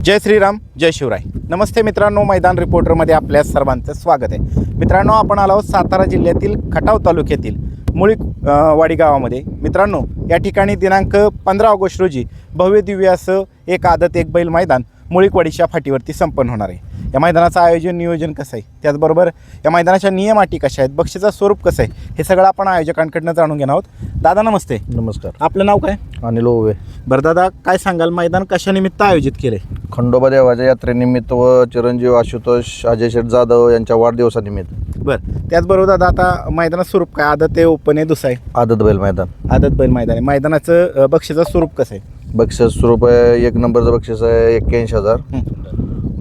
जय श्रीराम, जय शिवराय. नमस्ते मित्रांनो, मैदान रिपोर्टरमध्ये आपल्या सर्वांचं स्वागत आहे. मित्रांनो, आपण आलो आहोत सातारा जिल्ह्यातील खटाव तालुक्यातील मुळीकवाडी गावामध्ये. मित्रांनो, या ठिकाणी दिनांक 15 ऑगस्ट रोजी भव्य दिव्य असं एक आदत एक बैल मैदान मुळीकवाडीच्या फाटीवरती संपन्न होणार आहे. या मैदानाचं आयोजन नियोजन कसं आहे, त्याचबरोबर या मैदानाच्या नियम अटी कशा आहेत, बक्षीचं स्वरूप कसं आहे, हे सगळं आपण आयोजकांकडनं जाणून घेणार आहोत. दादा नमस्ते. नमस्कार. आपलं नाव काय? अनिल ओवे. बरं दादा, काय सांगाल, मैदान कशानिमित्त आयोजित केलं आहे? खंडोबा देवाच्या यात्रेनिमित्त व चिरंजीव आशुतोष अजय शेठ जाधव यांच्या वाढदिवसानिमित्त. बरं, त्याचबरोबर दादा आता मैदानाचं स्वरूप काय, आदत आहे, ओपन आहे, दुसरा आहे? आदत बैल मैदान. आदत बैल मैदान आहे. मैदानाचं बक्षीचं स्वरूप कसं आहे? बक्षीस स्वरूप आहे, 1 नंबरचं बक्षीस आहे 81,000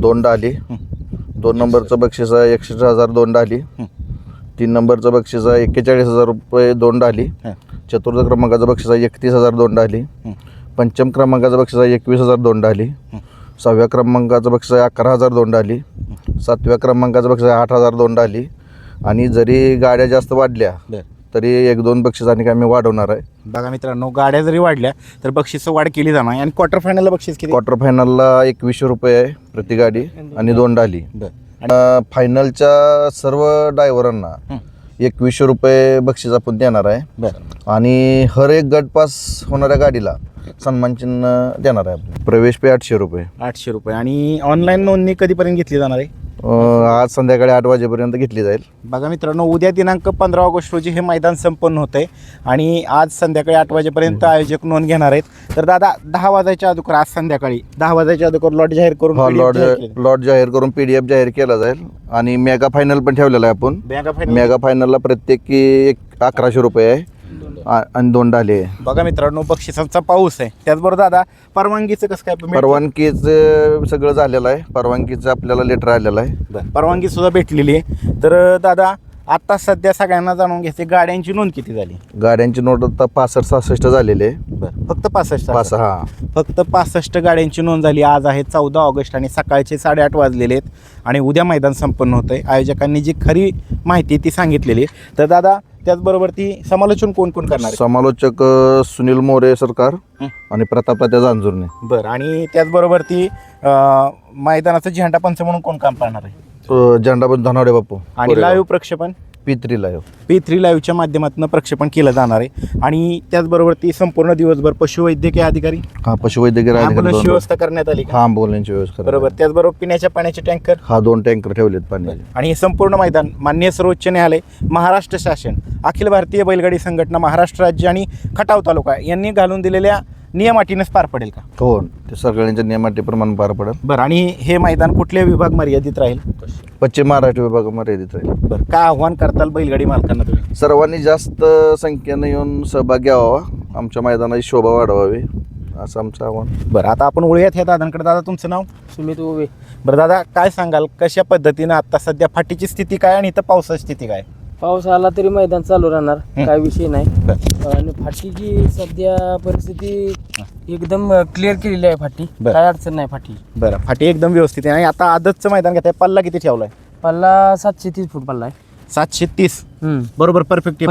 2 डाली. 2 नंबरचं बक्षीस आहे 61,000 2 डाली. 3 नंबरचं बक्षीस आहे 41,000 रुपये 2 डाली. चतुर्थ क्रमांकाचं बक्षीस आहे 31,000 2 डाली. पंचम क्रमांकाचं बक्षीस आहे 21,000 2 डाली. 6व्या क्रमांकाचं बक्षीस आहे 11,000 2 डाली. 7व्या क्रमांकाचं बक्षीस आहे 8,000 2 डाली. आणि जरी गाड्या जास्त वाढल्या तरी 1-2 बक्षीस आणि आम्ही वाढवणार आहे. बघा मित्रांनो, गाड्या जरी वाढल्या तर बक्षीसचं वाढ केली जाणार आहे. आणि क्वार्टर फायनलला बक्षीस किती? क्वार्टर फायनलला 2100 रुपये आहे प्रति गाडी आणि 2 डाली. फायनलच्या सर्व ड्रायव्हरांना 2100 रुपये बक्षीस आपण देणार आहे. आणि हर एक गट पास होणाऱ्या गाडीला सन्मान चिन्ह देणार आहे. प्रवेश पे 800 रुपये. 800 रुपये. आणि ऑनलाईन नोंदणी कधीपर्यंत घेतली जाणार आहे? आज संध्याकाळी 8 वाजेपर्यंत घेतली जाईल. बघा मित्रांनो, उद्या दिनांक 15 ऑगस्ट रोजी हे मैदान संपन्न होतं आहे आणि आज संध्याकाळी 8 वाजेपर्यंत आयोजक नोंद घेणार आहेत. तर दादा, 10 वाजायच्या अगोदर, आज संध्याकाळी 10 वाजायच्या अगोदर लॉट जाहीर करून लॉट जाहीर करून PDF जाहीर केला जाईल. आणि मेगा फायनल पण ठेवलेला आहे आपण. मेगा फायनलला प्रत्येकी 1100 रुपये आहे आणि 2 डाले आहे. बघा मित्रांनो, बक्षिसांचा पाऊस आहे. त्याचबरोबर दादा, परवानगीचं कसं काय? परवानगीचं सगळं झालेलं आहे. परवानगीचं आपल्याला लेटर आलेलं आहे. परवानगी सुद्धा भेटलेली आहे. तर दादा, आता सध्या सगळ्यांना जाणून घ्यायचे, गाड्यांची नोंद किती झाली? गाड्यांची नोंद आता 65-66 झालेली आहे. फक्त 65? हां, फक्त 65 गाड्यांची नोंद झाली. आज आहे 14 ऑगस्ट आणि सकाळचे 8:30 वाजलेले आहेत आणि उद्या मैदान संपन्न होतं आहे. आयोजकांनी जी खरी माहिती ती सांगितलेली आहे. तर दादा, त्याचबरोबर ती समालोचन कोण कोण करणार? समालोचक सुनील मोरे सरकार आणि प्रतापतात्या जांजुर्णे. बरं. आणि त्याचबरोबर ती मैदानाचं झेंडा पंच म्हणून कोण काम पाहणार आहे? झेंडापंच धनावडे बापू. आणि लाईव्ह प्रक्षेपण P3 लाईव्ह. P3 लाईव्हच्या माध्यमातून प्रक्षेपण केलं जाणार आहे. आणि त्याचबरोबर ती संपूर्ण दिवसभर पशुवैद्यकीय अधिकारी, पशुवैद्यकीय ॲम्ब्युलन्सची व्यवस्था करण्यात आली. ॲम्ब्युलन्सची व्यवस्था. बरोबर. त्याचबरोबर पिण्याच्या पाण्याचे टँकर, 2 टँकर ठेवलेत पाण्याचे. आणि हे संपूर्ण मैदान माननीय सर्वोच्च न्यायालय, महाराष्ट्र शासन, अखिल भारतीय बैलगाडी संघटना, महाराष्ट्र राज्य आणि खटाव तालुका यांनी घालून दिलेल्या नियम अटीनेच पार पडेल का? हो, ते सगळ्यांच्या नियम अटीप्रमाणे पार पडेल. बरं. आणि हे मैदान कुठल्या विभाग मर्यादित राहील? पश्चिम महाराष्ट्र विभाग मर्यादित राहील. बरं. काय आव्हान करताल बैलगाडी मालकांना तुम्ही? सर्वांनी जास्त संख्येनं येऊन सहभाग घ्यावा, आमच्या मैदानाची शोभा वाढवावी, असं आमचं आव्हान. बरं. आता आपण वळूयात ह्या दादांकडे. दादा, तुमचं नाव? सुमित ओवे. बरं दादा, काय सांगाल, कशा पद्धतीनं आता सध्या फाटीची स्थिती काय आणि इथं पावसाची स्थिती काय? पाऊस आला तरी मैदान चालू राहणार, काय विषय नाही. आणि फाटीची सध्या परिस्थिती एकदम क्लिअर केलेली आहे. फाटी काय अडचण नाही. फाटी बरं. फाटी एकदम व्यवस्थित आहे. आणि आता आदतचं मैदान घेत आहे, पल्ला किती ठेवलाय? पल्ला 730 फूट पल्ला आहे. 730. बरोबर. परफेक्ट.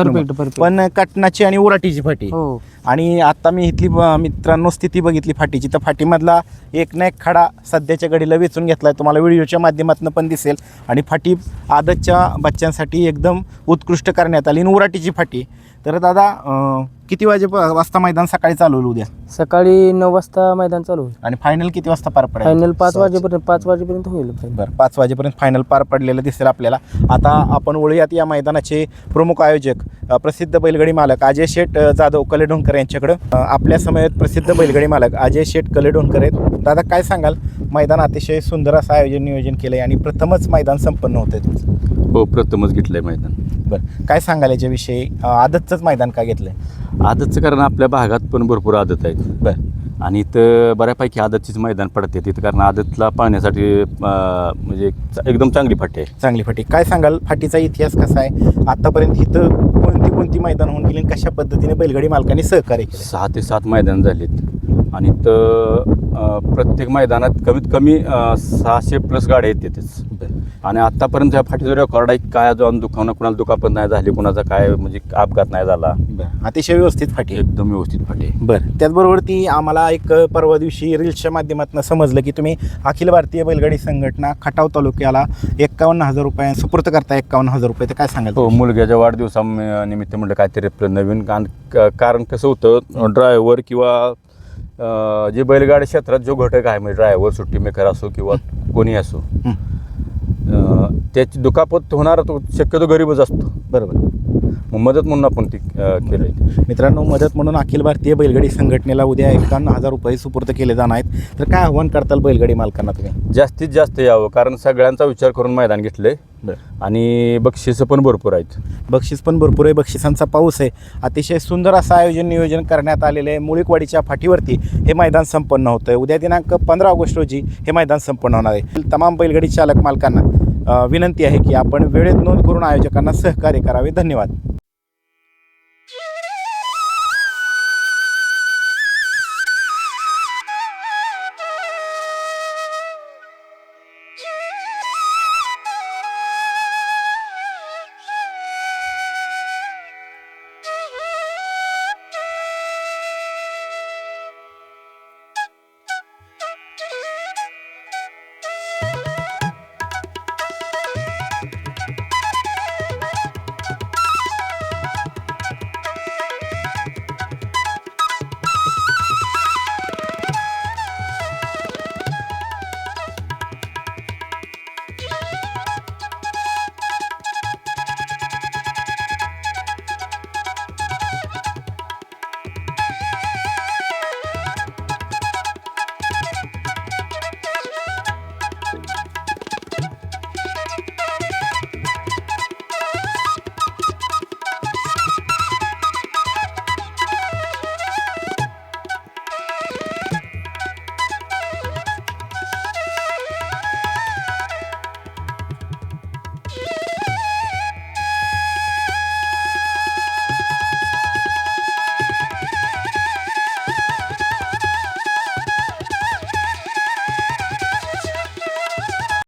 पण कटनाची आणि उराटीची फाटी. हो. आणि आता मी इथली मित्रांनो स्थिती बघितली फाटीची, तर फाटीमधला एक ना एक खडा सध्याच्या घडीला वेचून घेतलाय. तुम्हाला व्हिडिओच्या माध्यमातून पण दिसेल. आणि फाटी आदतच्या बच्चांसाठी एकदम उत्कृष्ट करण्यात आली. आणि उराटीची फाटी. तर दादा, किती वाजता मैदान सकाळी चालू होईल उद्या? सकाळी 9 वाजता मैदान चालू होईल. आणि फायनल किती वाजता पार पडेल? फायनल 5 वाजेपर्यंत होईल. बरं. 5 वाजेपर्यंत फायनल पार पडलेलं दिसेल आपल्याला. आता आपण वळूयात या मैदानाचे प्रमुख आयोजक, प्रसिद्ध बैलगाडी मालक अजय शेठ जाधव कलेडोणकर यांच्याकडं. आपल्या समयात प्रसिद्ध बैलगाडी मालक अजय शेठ कलेडोणकर आहेत. दादा, काय सांगाल, मैदान अतिशय सुंदर असं नियोजन केलं आहे आणि प्रथमच मैदान संपन्न होतं आहे तुमचं? हो, प्रथमच घेतलं आहे मैदान. बरं. काय सांगाल याच्याविषयी? आदतचंच मैदान का घेतलं आहे? आदतचं कारण आपल्या भागात पण भरपूर आदत आहेत. बरं. आणि इथं बऱ्यापैकी आदतचीच मैदान पडते तिथं, कारण आदतला पाहण्यासाठी म्हणजे एकदम चांगली फाटी आहे. चांगली फाटी. काय सांगाल, फाटीचा इतिहास कसा आहे? आतापर्यंत इथं कोणती मैदान होऊन गेली, कशा पद्धतीने बैलगाडी मालकांनी सहकार्य केलं? 6 ते 7 मैदान झालीत. आणि इथं प्रत्येक मैदानात कमीत कमी 600+ गाड्या येतातच. आणि आतापर्यंत ह्या फाटीचा रेकॉर्ड आहे, काय जाऊन कुणाला दुखापत नाही झाली, कुणाचा काय म्हणजे अपघात नाही झाला. अतिशय व्यवस्थित फाटी आहे. एकदम व्यवस्थित फाटी आहे. बरं, त्याचबरोबर ती आम्हाला एक परवा दिवशी रील्सच्या माध्यमातून समजलं की तुम्ही अखिल भारतीय बैलगाडी संघटना खटाव तालुक्याला 51,000 रुपये सुपूर्त करता. 51,000 रुपये, ते काय सांगाल? हो, मुलग्याच्या वाढदिवसानिमित्त म्हटलं काहीतरी आपलं नवीन कारण कसं होतं, ड्रायव्हर किंवा जे बैलगाडी क्षेत्रात जो घटक आहे, म्हणजे ड्रायव्हर, सुट्टी मेकर असो किंवा कोणी असो, त्याची दुखापत होणारा तो शक्यतो गरीबच असतो. बरोबर. मग मदत म्हणून आपण ती केलं आहे. मित्रांनो, मदत म्हणून अखिल भारतीय बैलगाडी संघटनेला उद्या 51,000 रुपये सुपूर्त केले जाणार आहेत. तर काय आव्हान करताल बैलगाडी मालकांना तुम्ही? जास्तीत जास्त यावं, कारण सगळ्यांचा विचार करून मैदान घेतलं आहे आणि बक्षिसं पण भरपूर आहेत. बक्षीस पण भरपूर आहे, बक्षिसांचा पाऊस आहे. अतिशय सुंदर असं नियोजन करण्यात आलेलं आहे. मुळीकवाडीच्या फाटीवरती हे मैदान संपन्न होतं आहे. उद्या दिनांक 15 ऑगस्ट रोजी हे मैदान संपन्न होणार आहे. तमाम बैलगाडी चालक मालकांना विनंती आहे की आपण वेळेत नोंद करून आयोजकांना सहकार्य करावे. धन्यवाद.